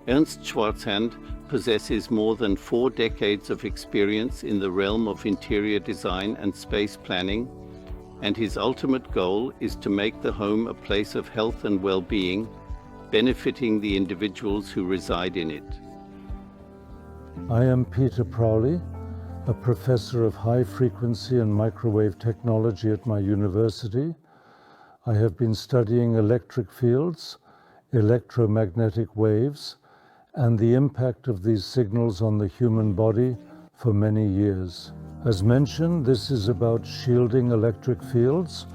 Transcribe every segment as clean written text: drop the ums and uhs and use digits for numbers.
Ernst Schwarzhans possesses more than 4 decades of experience in the realm of interior design and space planning, and his ultimate goal is to make the home a place of health and well-being, benefiting the individuals who reside in it. I am Peter Prowley, a professor of high frequency and microwave technology at my university. I have been studying electric fields, electromagnetic waves, and the impact of these signals on the human body for many years. As mentioned, this is about shielding electric fields.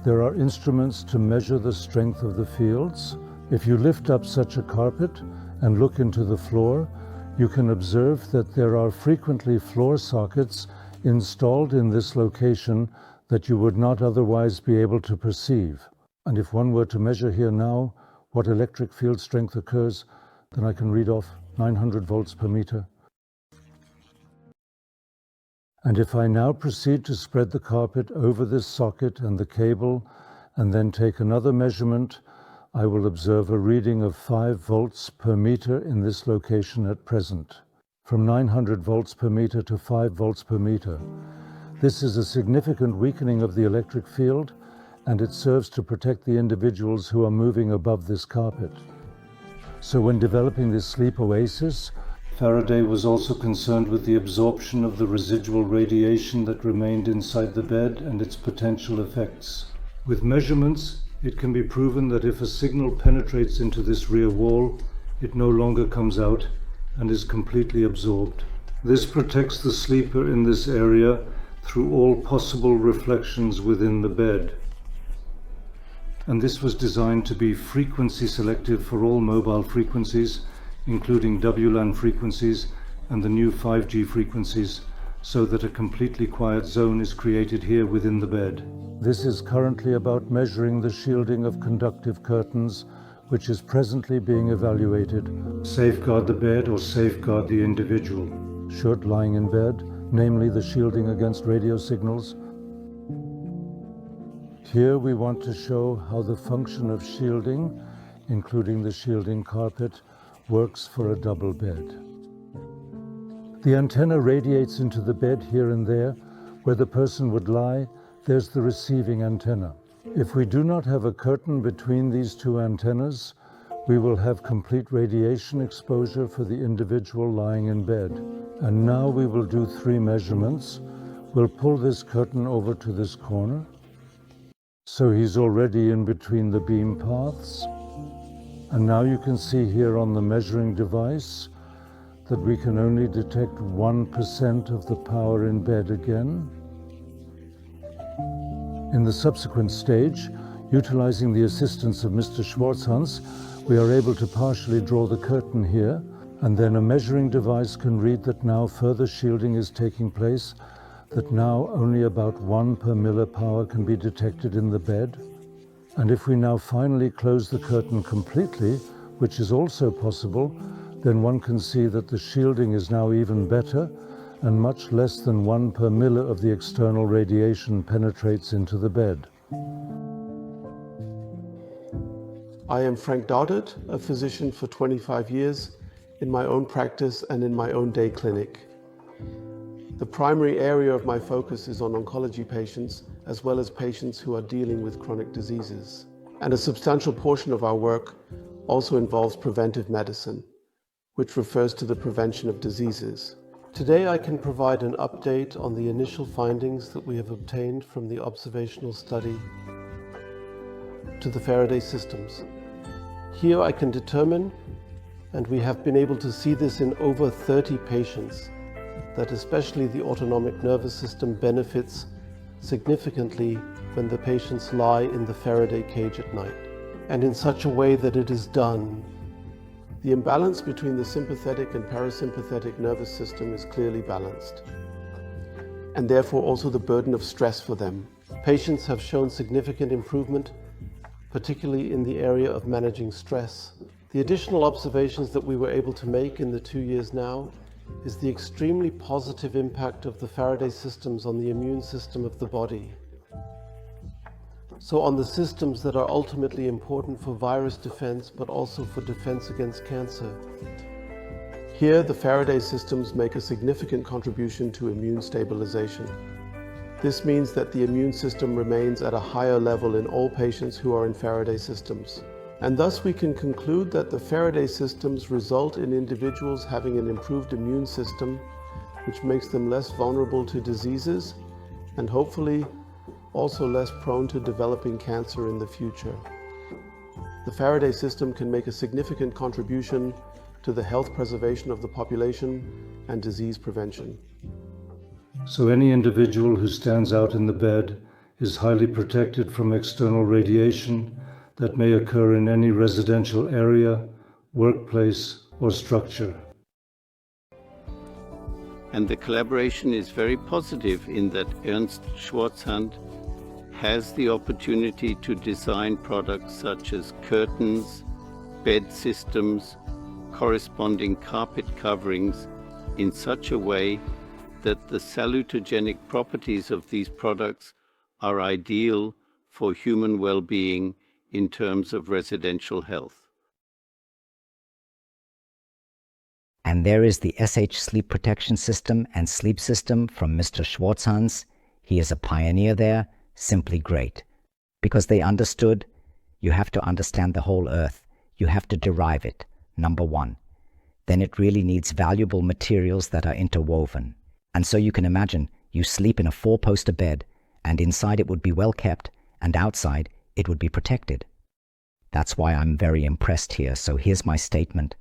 There are instruments to measure the strength of the fields. If you lift up such a carpet and look into the floor, you can observe that there are frequently floor sockets installed in this location that you would not otherwise be able to perceive. And if one were to measure here now what electric field strength occurs, then I can read off 900 volts per meter. And if I now proceed to spread the carpet over this socket and the cable, and then take another measurement, I will observe a reading of 5 volts per meter in this location at present, from 900 volts per meter to 5 volts per meter. This is a significant weakening of the electric field, and it serves to protect the individuals who are moving above this carpet. So when developing this sleep oasis, Faraday was also concerned with the absorption of the residual radiation that remained inside the bed and its potential effects. With measurements, it can be proven that if a signal penetrates into this rear wall, it no longer comes out and is completely absorbed. This protects the sleeper in this area through all possible reflections within the bed. And this was designed to be frequency selective for all mobile frequencies, including WLAN frequencies and the new 5G frequencies, so that a completely quiet zone is created here within the bed. This is currently about measuring the shielding of conductive curtains, which is presently being evaluated. Safeguard the bed or safeguard the individual. Should lying in bed, namely the shielding against radio signals. Here we want to show how the function of shielding, including the shielding carpet, works for a double bed. The antenna radiates into the bed here and there. Where the person would lie, there's the receiving antenna. If we do not have a curtain between these two antennas, we will have complete radiation exposure for the individual lying in bed. And now we will do 3 measurements. We'll pull this curtain over to this corner. So he's already in between the beam paths. And now you can see here on the measuring device that we can only detect 1% of the power in bed again. In the subsequent stage, utilizing the assistance of Mr. Schwarzhans, we are able to partially draw the curtain here, and then a measuring device can read that now further shielding is taking place, that now only about 1 per millipower can be detected in the bed. And if we now finally close the curtain completely, which is also possible, then one can see that the shielding is now even better, and much less than 1 per milli of the external radiation penetrates into the bed. I am Frank Dowdett, a physician for 25 years in my own practice and in my own day clinic. The primary area of my focus is on oncology patients, as well as patients who are dealing with chronic diseases. And a substantial portion of our work also involves preventive medicine, which refers to the prevention of diseases. Today I can provide an update on the initial findings that we have obtained from the observational study to the Faraday systems. Here I can determine, and we have been able to see this in over 30 patients, that especially the autonomic nervous system benefits significantly when the patients lie in the Faraday cage at night, and in such a way that it is done. The imbalance between the sympathetic and parasympathetic nervous system is clearly balanced, and therefore also the burden of stress for them. Patients have shown significant improvement, particularly in the area of managing stress. The additional observations that we were able to make in the 2 years now is the extremely positive impact of the Faraday systems on the immune system of the body. So on the systems that are ultimately important for virus defense, but also for defense against cancer. Here, the Faraday systems make a significant contribution to immune stabilization. This means that the immune system remains at a higher level in all patients who are in Faraday systems. And thus we can conclude that the Faraday systems result in individuals having an improved immune system, which makes them less vulnerable to diseases and hopefully also less prone to developing cancer in the future. The Faraday system can make a significant contribution to the health preservation of the population and disease prevention. So any individual who stands out in the bed is highly protected from external radiation that may occur in any residential area, workplace, or structure. And the collaboration is very positive in that Ernst Schwarzhans has the opportunity to design products such as curtains, bed systems, corresponding carpet coverings in such a way that the salutogenic properties of these products are ideal for human well-being in terms of residential health. And there is the SH sleep protection system and sleep system from Mr. Schwarzhans. He is a pioneer there, simply great. Because they understood, you have to understand the whole earth. You have to derive it, number one. Then it really needs valuable materials that are interwoven. And so you can imagine, you sleep in a 4-poster bed, and inside it would be well kept, and outside it would be protected. That's why I'm very impressed here, so here's my statement.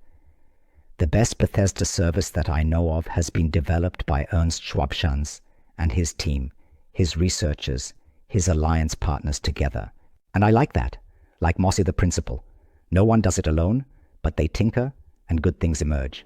The best Bethesda service that I know of has been developed by Ernst Schwarzhans and his team, his researchers, his alliance partners together. And I like that, like Mossy the principle. No one does it alone, but they tinker and good things emerge.